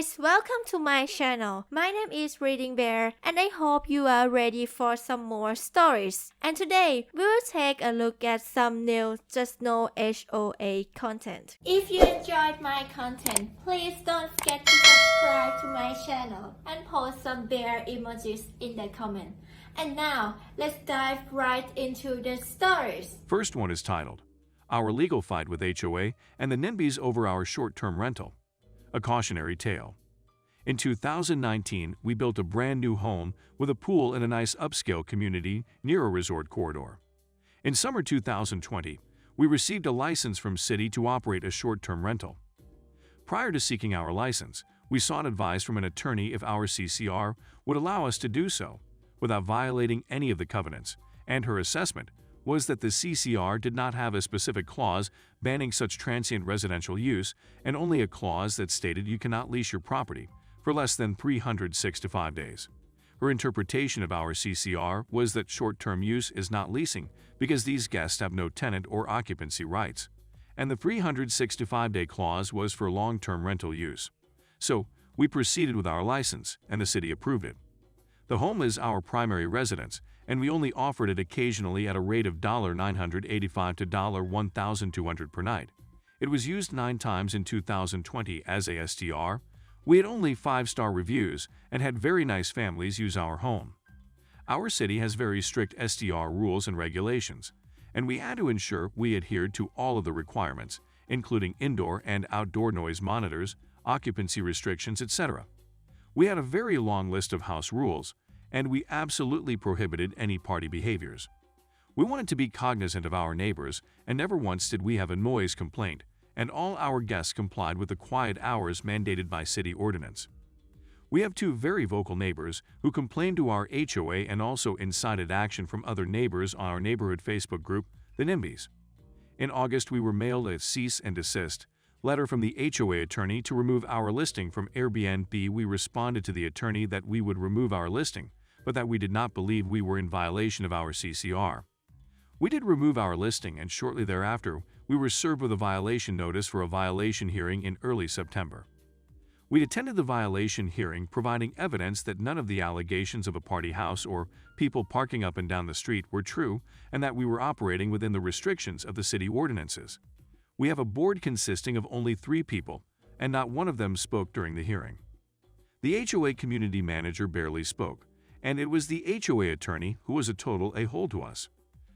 guys, welcome to my channel. My name is ReadingBear and I hope you are ready for some more stories. And today, we will take a look at some new Just No HOA content. If you enjoyed my content, please don't forget to subscribe to my channel and post some bear emojis in the comment. And now, let's dive right into the stories. First one is titled, Our Legal Fight with HOA and the NIMBYs Over Our Short-Term Rental. A Cautionary Tale. In 2019, we built a brand new home with a pool in a nice upscale community near a resort corridor. In summer 2020, we received a license from City to operate a short-term rental. Prior to seeking our license, we sought advice from an attorney if our CCR would allow us to do so without violating any of the covenants, and her assessment was that the CCR did not have a specific clause banning such transient residential use and only a clause that stated you cannot lease your property for less than 365 days. Her interpretation of our CCR was that short-term use is not leasing because these guests have no tenant or occupancy rights, and the 365-day clause was for long-term rental use. So, we proceeded with our license, and the city approved it. The home is our primary residence, and we only offered it occasionally at a rate of $985 to $1,200 per night. It was used 9 times in 2020 as a STR. We had only 5-star reviews and had very nice families use our home. Our city has very strict STR rules and regulations, and we had to ensure we adhered to all of the requirements, including indoor and outdoor noise monitors, occupancy restrictions, etc. We had a very long list of house rules, and we absolutely prohibited any party behaviors. We wanted to be cognizant of our neighbors, and never once did we have a noise complaint, and all our guests complied with the quiet hours mandated by city ordinance. We have 2 very vocal neighbors who complained to our HOA and also incited action from other neighbors on our neighborhood Facebook group, the NIMBYs. In August, we were mailed a cease and desist letter from the HOA attorney to remove our listing from Airbnb. We responded to the attorney that we would remove our listing, but that we did not believe we were in violation of our CCR. We did remove our listing, and shortly thereafter, we were served with a violation notice for a violation hearing in early September. We attended the violation hearing, providing evidence that none of the allegations of a party house or people parking up and down the street were true, and that we were operating within the restrictions of the city ordinances. We have a board consisting of only 3 people, and not one of them spoke during the hearing. The HOA community manager barely spoke, and it was the HOA attorney who was a total a-hole to us.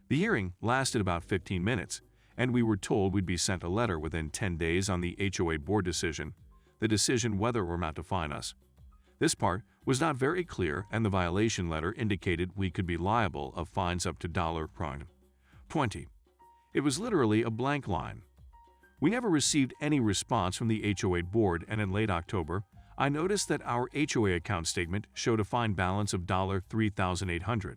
The hearing lasted about 15 minutes, and we were told we'd be sent a letter within 10 days on the HOA board decision, the decision whether or not to fine us. This part was not very clear, and the violation letter indicated we could be liable of fines up to $20. It was literally a blank line. We never received any response from the HOA board, and in late October, I noticed that our HOA account statement showed a fine balance of $3,800.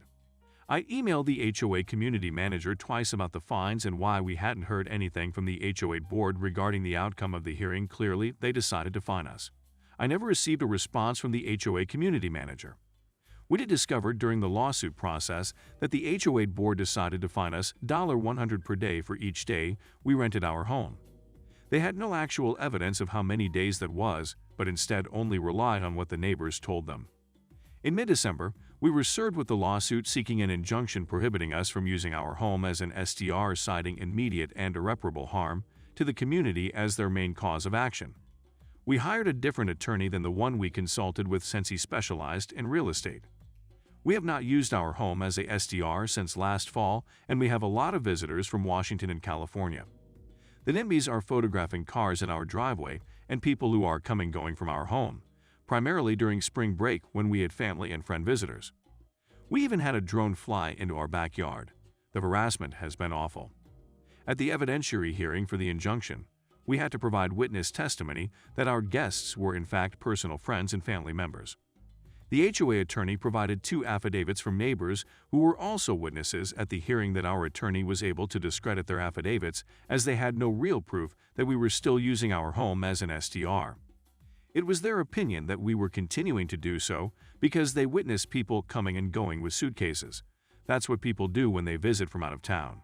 I emailed the HOA community manager twice about the fines and why we hadn't heard anything from the HOA board regarding the outcome of the hearing. Clearly, they decided to fine us. I never received a response from the HOA community manager. We did discover during the lawsuit process that the HOA board decided to fine us $100 per day for each day we rented our home. They had no actual evidence of how many days that was, but instead only relied on what the neighbors told them. In mid-December, we were served with the lawsuit seeking an injunction prohibiting us from using our home as an STR, citing immediate and irreparable harm to the community as their main cause of action. We hired a different attorney than the one we consulted with since he specialized in real estate. We have not used our home as a STR since last fall, and we have a lot of visitors from Washington and California. The NIMBYs are photographing cars in our driveway and people who are going from our home, primarily during spring break when we had family and friend visitors. We even had a drone fly into our backyard. The harassment has been awful. At the evidentiary hearing for the injunction, we had to provide witness testimony that our guests were in fact personal friends and family members. The HOA attorney provided 2 affidavits from neighbors who were also witnesses at the hearing that our attorney was able to discredit their affidavits as they had no real proof that we were still using our home as an STR. It was their opinion that we were continuing to do so because they witnessed people coming and going with suitcases. That's what people do when they visit from out of town.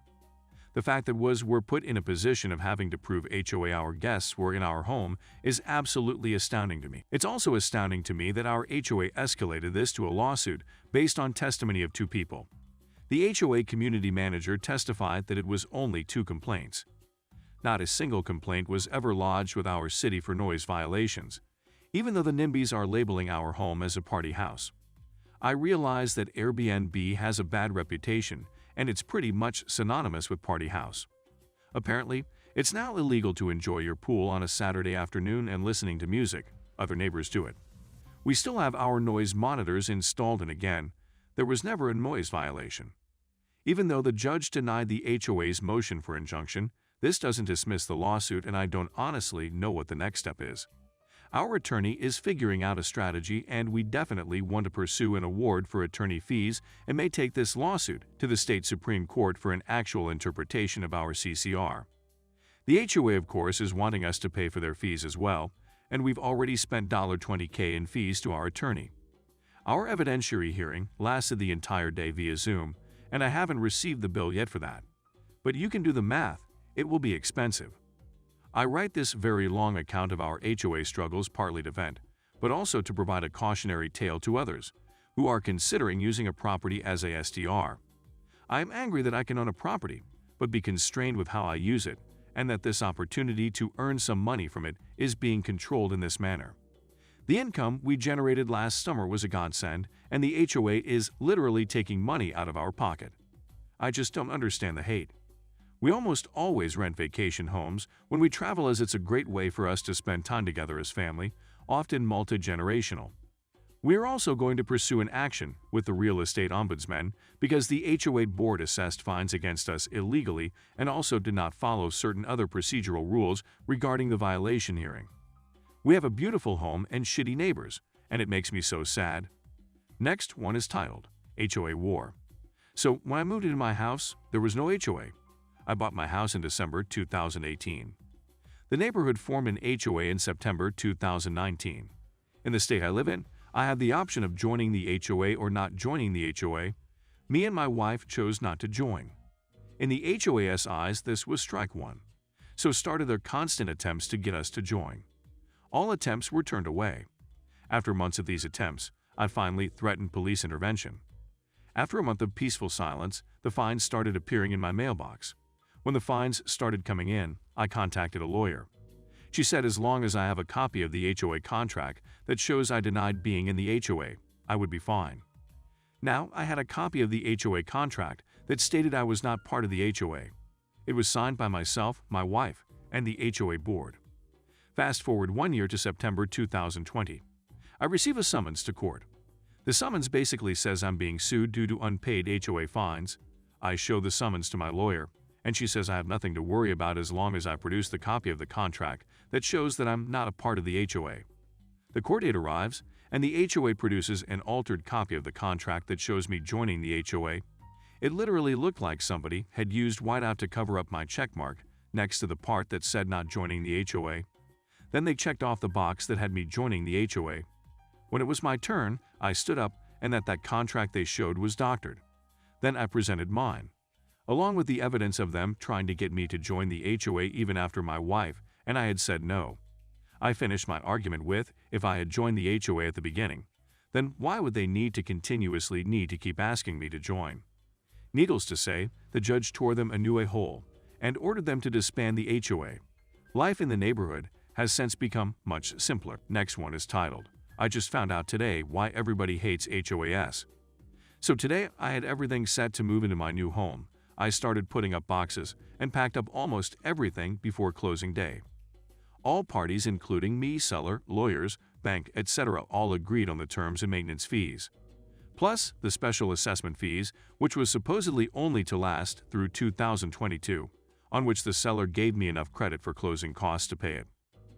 The fact that we're put in a position of having to prove HOA our guests were in our home is absolutely astounding to me. It's also astounding to me that our HOA escalated this to a lawsuit based on testimony of 2 people. The HOA community manager testified that it was only 2 complaints. Not a single complaint was ever lodged with our city for noise violations, even though the NIMBYs are labeling our home as a party house. I realize that Airbnb has a bad reputation, and it's pretty much synonymous with party house. Apparently, it's now illegal to enjoy your pool on a Saturday afternoon and listening to music. Other neighbors do it. We still have our noise monitors installed, and again, there was never a noise violation. Even though the judge denied the HOA's motion for injunction, this doesn't dismiss the lawsuit, and I don't honestly know what the next step is. Our attorney is figuring out a strategy, and we definitely want to pursue an award for attorney fees and may take this lawsuit to the state Supreme Court for an actual interpretation of our CCR. The HOA, of course, is wanting us to pay for their fees as well, and we've already spent $20K in fees to our attorney. Our evidentiary hearing lasted the entire day via Zoom, and I haven't received the bill yet for that. But you can do the math, it will be expensive. I write this very long account of our HOA struggles partly to vent, but also to provide a cautionary tale to others who are considering using a property as a STR. I am angry that I can own a property, but be constrained with how I use it, and that this opportunity to earn some money from it is being controlled in this manner. The income we generated last summer was a godsend, and the HOA is literally taking money out of our pocket. I just don't understand the hate. We almost always rent vacation homes when we travel, as it's a great way for us to spend time together as family, often multi-generational. We are also going to pursue an action with the real estate ombudsman because the HOA board assessed fines against us illegally and also did not follow certain other procedural rules regarding the violation hearing. We have a beautiful home and shitty neighbors, and it makes me so sad. Next one is titled HOA War. So when I moved into my house, there was no HOA. I bought my house in December 2018. The neighborhood formed an HOA in September 2019. In the state I live in, I had the option of joining the HOA or not joining the HOA. Me and my wife chose not to join. In the HOA's eyes, this was strike one, so started their constant attempts to get us to join. All attempts were turned away. After months of these attempts, I finally threatened police intervention. After a month of peaceful silence, the fines started appearing in my mailbox. When the fines started coming in, I contacted a lawyer. She said as long as I have a copy of the HOA contract that shows I denied being in the HOA, I would be fine. Now, I had a copy of the HOA contract that stated I was not part of the HOA. It was signed by myself, my wife, and the HOA board. Fast forward 1 year to September 2020. I receive a summons to court. The summons basically says I'm being sued due to unpaid HOA fines. I show the summons to my lawyer, and she says I have nothing to worry about as long as I produce the copy of the contract that shows that I'm not a part of the HOA. The court date arrives, and the HOA produces an altered copy of the contract that shows me joining the HOA. It literally looked like somebody had used whiteout to cover up my checkmark next to the part that said not joining the HOA. Then they checked off the box that had me joining the HOA. When it was my turn, I stood up, and that contract they showed was doctored. Then I presented mine, along with the evidence of them trying to get me to join the HOA even after my wife and I had said no. I finished my argument with, if I had joined the HOA at the beginning, then why would they need to continuously keep asking me to join? Needless to say, the judge tore them a new hole and ordered them to disband the HOA. Life in the neighborhood has since become much simpler. Next one is titled, I just found out today why everybody hates HOAs. So today I had everything set to move into my new home. I started putting up boxes and packed up almost everything before closing day. All parties, including me, seller, lawyers, bank, etc., all agreed on the terms and maintenance fees, plus the special assessment fees, which was supposedly only to last through 2022, on which the seller gave me enough credit for closing costs to pay it.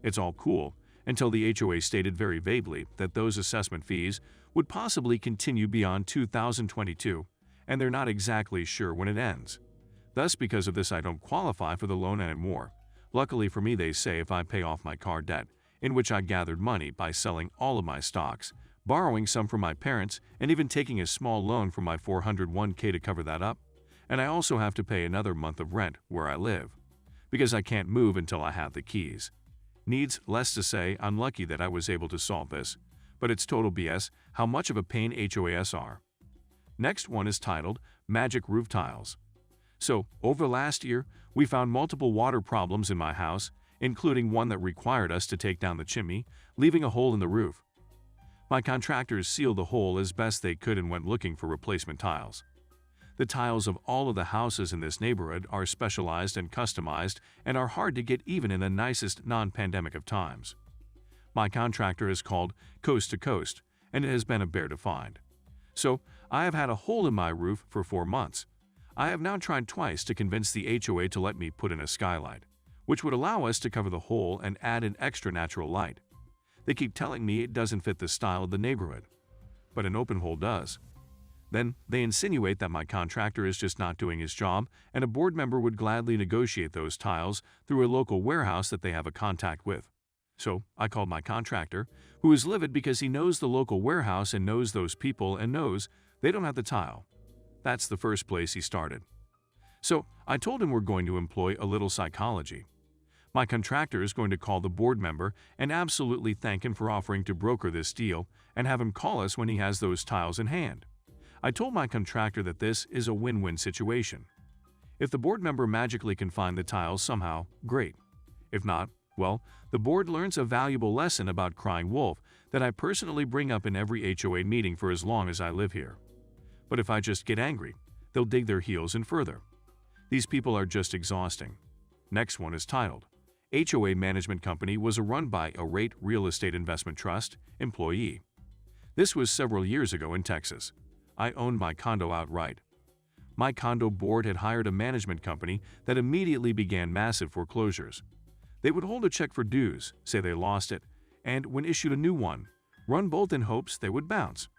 It's all cool, until the HOA stated very vaguely that those assessment fees would possibly continue beyond 2022, and they're not exactly sure when it ends. Thus, because of this, I don't qualify for the loan anymore. Luckily for me, they say if I pay off my car debt, in which I gathered money by selling all of my stocks, borrowing some from my parents, and even taking a small loan from my 401k to cover that up, and I also have to pay another month of rent where I live, because I can't move until I have the keys. Needs less to say, I'm lucky that I was able to solve this, but it's total BS how much of a pain HOAs are. Next one is titled Magic Roof Tiles. So, over the last year, we found multiple water problems in my house, including one that required us to take down the chimney, leaving a hole in the roof. My contractors sealed the hole as best they could and went looking for replacement tiles. The tiles of all of the houses in this neighborhood are specialized and customized and are hard to get even in the nicest non-pandemic of times. My contractor is called Coast to Coast, and it has been a bear to find. So, I have had a hole in my roof for 4 months. I have now tried twice to convince the HOA to let me put in a skylight, which would allow us to cover the hole and add an extra natural light. They keep telling me it doesn't fit the style of the neighborhood, but an open hole does. Then they insinuate that my contractor is just not doing his job, and a board member would gladly negotiate those tiles through a local warehouse that they have a contact with. So I called my contractor, who is livid because he knows the local warehouse and knows those people and knows they don't have the tile. That's the first place he started. So I told him we're going to employ a little psychology. My contractor is going to call the board member and absolutely thank him for offering to broker this deal and have him call us when he has those tiles in hand. I told my contractor that this is a win-win situation. If the board member magically can find the tiles somehow, great. If not, well, the board learns a valuable lesson about crying wolf that I personally bring up in every HOA meeting for as long as I live here. But if I just get angry, they'll dig their heels in further. These people are just exhausting. Next one is titled, HOA Management Company was run by a rate real estate investment trust employee. This was several years ago in Texas. I owned my condo outright. My condo board had hired a management company that immediately began massive foreclosures. They would hold a check for dues, say they lost it, and when issued a new one, run both in hopes they would bounce,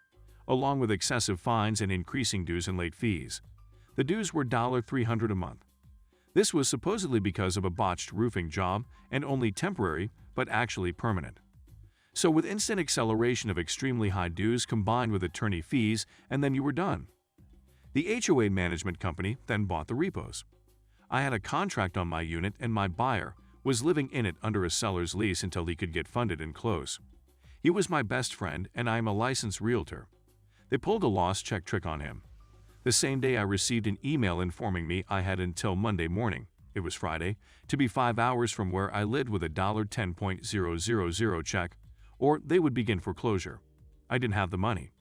along with excessive fines and increasing dues and late fees. The dues were $300 a month. This was supposedly because of a botched roofing job and only temporary, but actually permanent. So with instant acceleration of extremely high dues combined with attorney fees, and then you were done. The HOA management company then bought the repos. I had a contract on my unit and my buyer was living in it under a seller's lease until he could get funded and close. He was my best friend and I am a licensed realtor. They pulled a lost check trick on him. The same day I received an email informing me I had until Monday morning, it was Friday, to be 5 hours from where I lived with a $10.000 check, or they would begin foreclosure. I didn't have the money.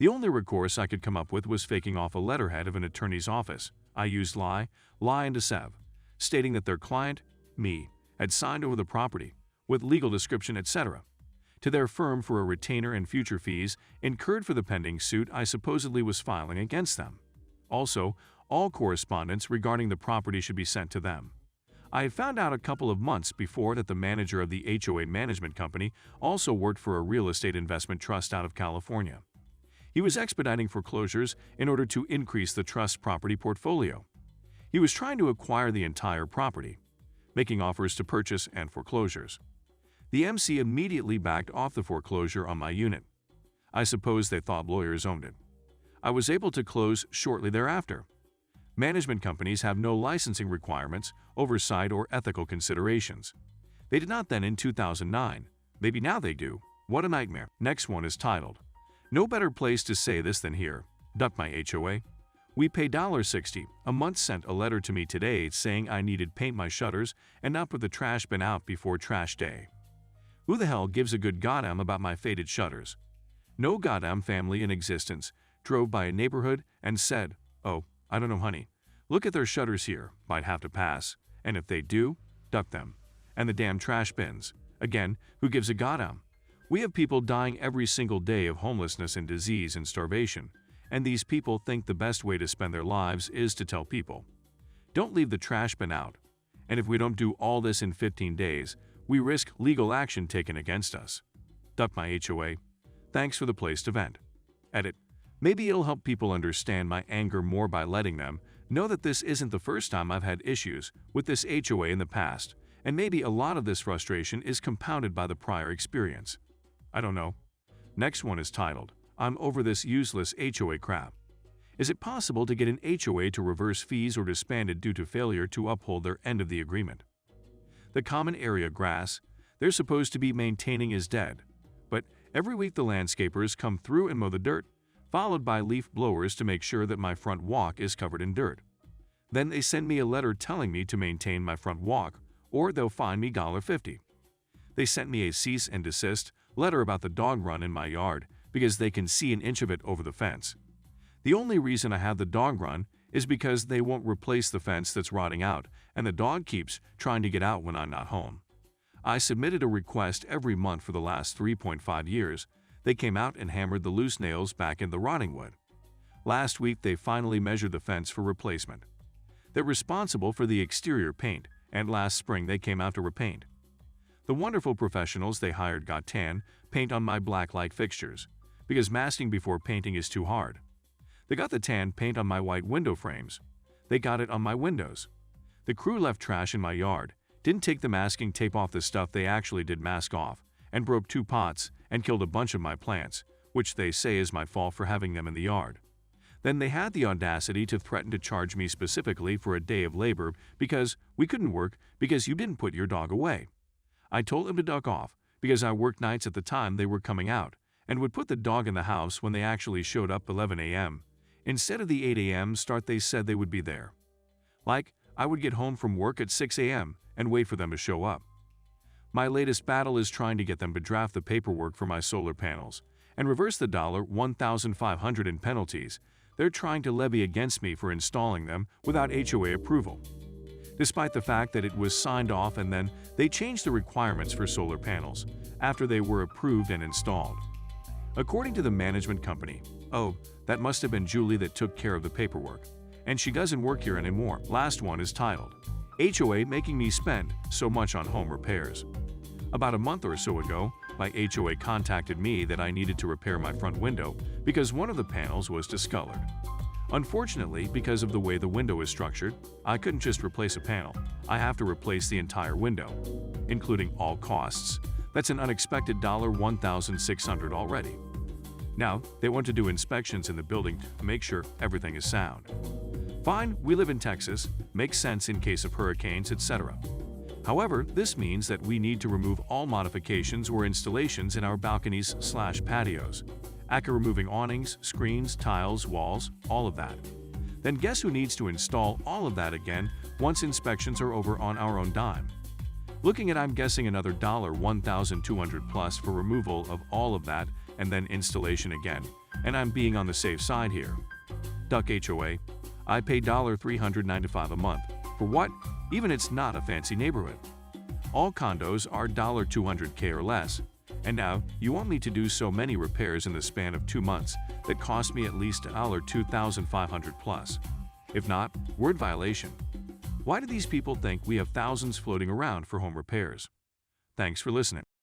The only recourse I could come up with was faking off a letterhead of an attorney's office. I used lie, and deceive, stating that their client, me, had signed over the property, with legal description, etc., to their firm for a retainer and future fees incurred for the pending suit I supposedly was filing against them. Also, all correspondence regarding the property should be sent to them. I had found out a couple of months before that the manager of the HOA management company also worked for a real estate investment trust out of California. He was expediting foreclosures in order to increase the trust's property portfolio. He was trying to acquire the entire property, making offers to purchase and foreclosures. The MC immediately backed off the foreclosure on my unit. I suppose they thought lawyers owned it. I was able to close shortly thereafter. Management companies have no licensing requirements, oversight, or ethical considerations. They did not then in 2009. Maybe now they do. What a nightmare. Next one is titled, No Better Place to Say This Than Here. Duck my HOA. We pay $60. A month sent a letter to me today saying I needed paint my shutters and not put the trash bin out before trash day. Who the hell gives a good goddamn about my faded shutters? No goddamn family in existence drove by a neighborhood and said, oh, I don't know honey, look at their shutters here, might have to pass, and if they do, duck them. And the damn trash bins. Again, who gives a goddamn? We have people dying every single day of homelessness and disease and starvation, and these people think the best way to spend their lives is to tell people, don't leave the trash bin out, and if we don't do all this in 15 days, we risk legal action taken against us. Duck my HOA. Thanks for the place to vent. Edit. Maybe it'll help people understand my anger more by letting them know that this isn't the first time I've had issues with this HOA in the past, and maybe a lot of this frustration is compounded by the prior experience. I don't know. Next one is titled, I'm over this useless HOA crap. Is it possible to get an HOA to reverse fees or disbanded due to failure to uphold their end of the agreement? The common area grass they're supposed to be maintaining is dead, but every week the landscapers come through and mow the dirt, followed by leaf blowers to make sure that my front walk is covered in dirt. Then they send me a letter telling me to maintain my front walk, or they'll fine me $50. They sent me a cease and desist letter about the dog run in my yard because they can see an inch of it over the fence. The only reason I have the dog run is because they won't replace the fence that's rotting out, and the dog keeps trying to get out when I'm not home. I submitted a request every month for the last 3.5 years. They came out and hammered the loose nails back in the rotting wood. Last week they finally measured the fence for replacement. They're responsible for the exterior paint, and last spring they came out to repaint. The wonderful professionals they hired got tan paint on my black light fixtures, because masking before painting is too hard. They got the tan paint on my white window frames. They got it on my windows. The crew left trash in my yard, didn't take the masking tape off the stuff they actually did mask off, and broke 2 pots and killed a bunch of my plants, which they say is my fault for having them in the yard. Then they had the audacity to threaten to charge me specifically for a day of labor because we couldn't work because you didn't put your dog away. I told them to duck off because I worked nights at the time they were coming out and would put the dog in the house when they actually showed up 11 a.m. instead of the 8 a.m. start they said they would be there. Like, I would get home from work at 6 a.m. and wait for them to show up. My latest battle is trying to get them to draft the paperwork for my solar panels and reverse the $1,500 in penalties they're trying to levy against me for installing them without HOA approval. Despite the fact that it was signed off and then they changed the requirements for solar panels after they were approved and installed. According to the management company, oh, that must have been Julie that took care of the paperwork, and she doesn't work here anymore. Last one is titled, HOA making me spend so much on home repairs. About a month or so ago, my HOA contacted me that I needed to repair my front window because one of the panels was discolored. Unfortunately, because of the way the window is structured, I couldn't just replace a panel. I have to replace the entire window, including all costs. That's an unexpected $1,600 already. Now, they want to do inspections in the building to make sure everything is sound. Fine, we live in Texas, makes sense in case of hurricanes, etc. However, this means that we need to remove all modifications or installations in our balconies/patios. After removing awnings, screens, tiles, walls, all of that. Then guess who needs to install all of that again once inspections are over on our own dime? Looking at I'm guessing another $1,200 plus for removal of all of that and then installation again, and I'm being on the safe side here. Duck HOA. I pay $395 a month. For what? Even it's not a fancy neighborhood. All condos are $200K or less, and now you want me to do so many repairs in the span of 2 months that cost me at least $2,500 plus. If not, word violation. Why do these people think we have thousands floating around for home repairs? Thanks for listening.